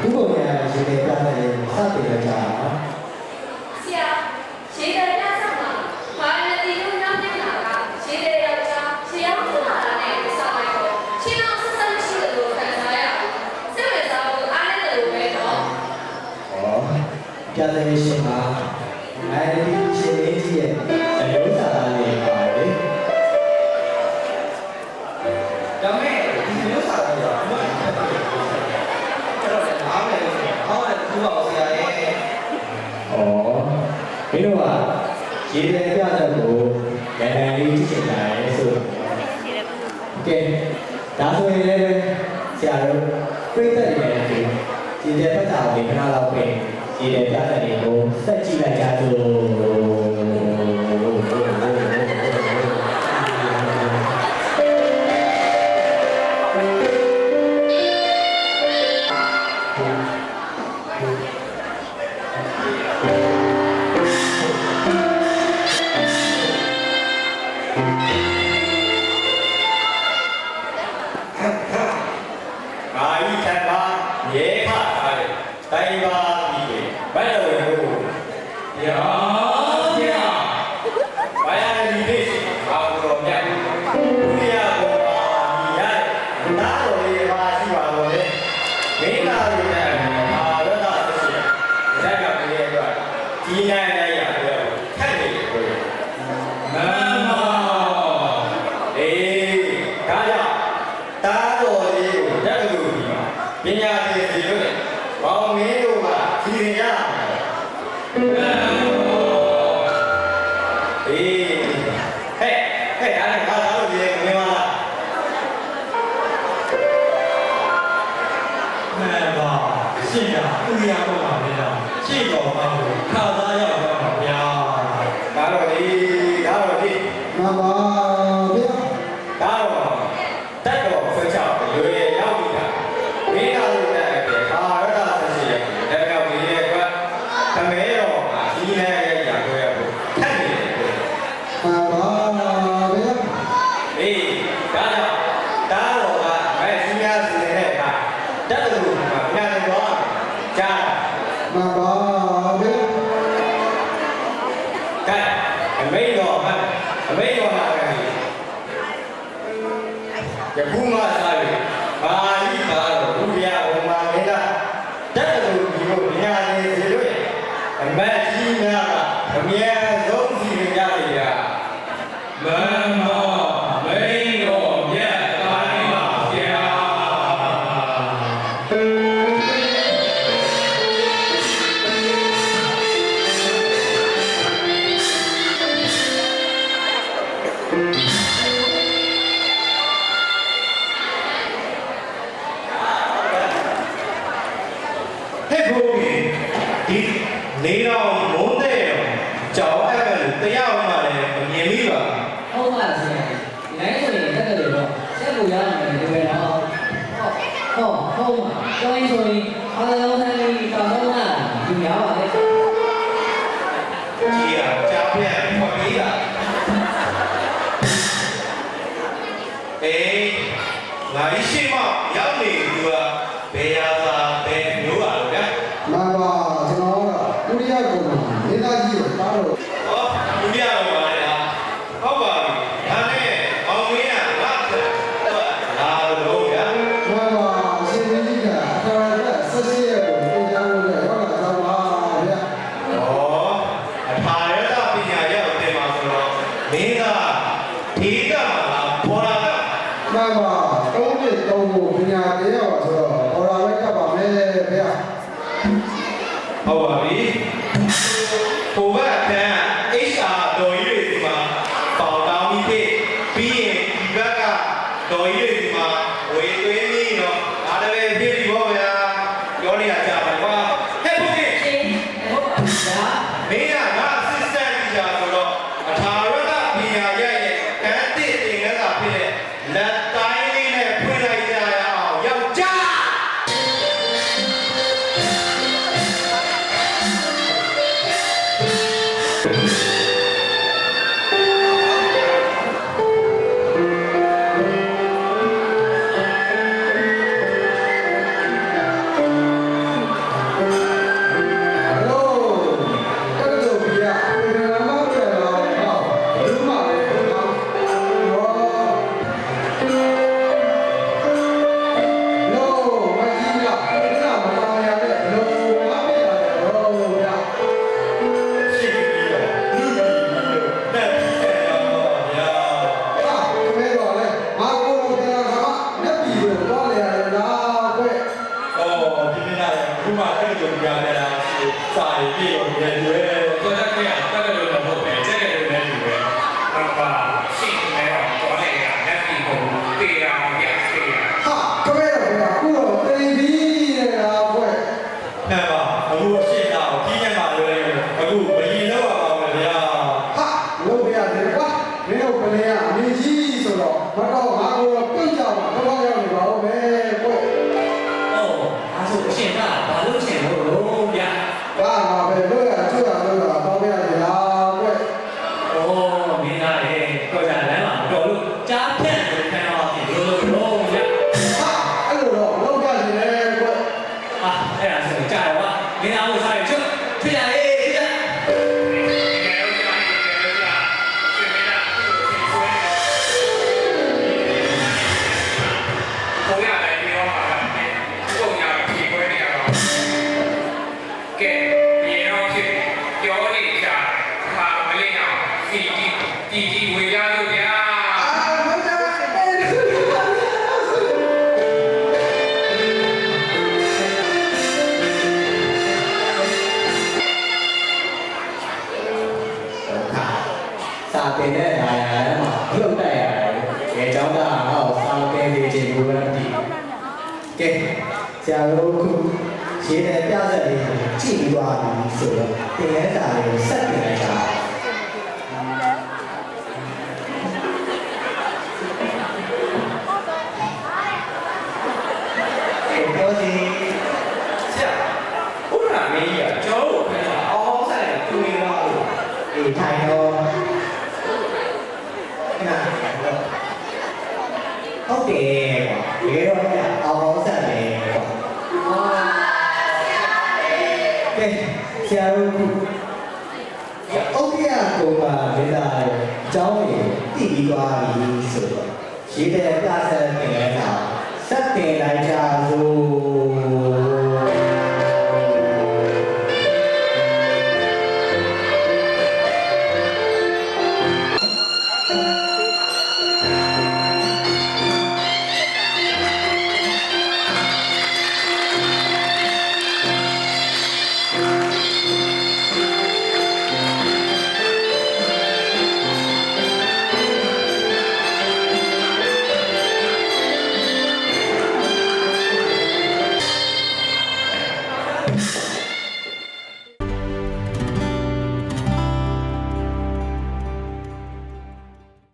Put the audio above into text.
不过呢，现在刚才啥子来讲？是啊，现在加上了，华人的中央电脑啊，现在要加，只要是哪来的上来过，前两是三七的都干啥呀？这为啥不安的都没到？哦，刚才是嘛，哎，你前年纪有啥来的？有咩？你有啥嚟啊？我唔知道。我哋啱嚟，我哋主要是係。哦，比如話，現在標準股，人哋之前係數。OK，打所以咧，假如規則裡面嘅，現在不找你看到老闆，現在標準股設計嚟加做。ဟ အခုမှအဲ့လိုကြားနေတာစာရေးပြီးတော့လည်းတွေ့တော့တက်တယ်လို့တော့ဟုတ်ပဲကျက်တယ်လို့လည်းတွေ့ပဲဟာရှိနေတော့တော်လေကလက်ပြီးကိုတေးအောင်ပြသေးရ ဟာကမဲတော့ခုတော့တိမ်ပြီးနေတာဘွဲ့ မှန်ပါအခုအရှင်းတော့ကြီးညက်ပါလို့အခုမရင်တော့ပါဘူးဗျာ ဟာလုံးပြရတယ်ကွာမင်းတို့ကလေးကအမေကြီးဆိုတော့မတော့ငါကိုတော့ပြိတ်ကြမှာတော့ရောက်နေပါဦးမယ်ဘွဲ့ အော်ဒါဆိုအရှင်ကဘာလို့ရှင်လို့လို့ဗျာ ဘာမှပဲလို့ရချွတ်ရလို့တော့ပေါင်းရရလားဘွဲ့ ။အိုးမင်းသားလေတော့ကြလမ်းမှာတော်လို့ကြားဖြတ်လို့ခံတော့ဖြစ်လို့ဗျာ ဟာအဲ့လိုတော့လုံးပြနေတယ်ဘွဲ့ ။အာအဲ့ဒါဆိုကြားတော့မင်းသားကိုစားရချွတ်ထွေးရရေးထွေးရ အာမကြအဲ့ စာတင်တဲ့နေရာမှာပြုတ်တက်ရတယ်။အဲကြောင့်ဒါဟောစာတင်နေခြင်းကိုလည်းမသိဘူး။ကဲဆရာတို့ခုရေးတဲ့ပြဆက်လေးကိုကြည့်ပြီးသွားပြီဆိုတော့တင်တဲ့စာလေးကိုဆက်တင်လိုက်တာ။ပြောစီ ဆရာဥပမာမင်းကြီးကကျောင်းကိုခဏအောင်ဆိုင်သူနေတော့ ဒီထိုင်တော့နာဟုတ်တယ်ကွာဒီတော့ကအောင်ဆက်တယ်ကွာကဲဆရာတို့ခုအုတ်ရကိုပါဒေတာရဲ့အကြောင်းကိုတည်ပြီးသွားပြီဆိုတော့ရေးတဲ့ပြဆက်တင်လဲတာစက်တင်လိုက်ကြစို့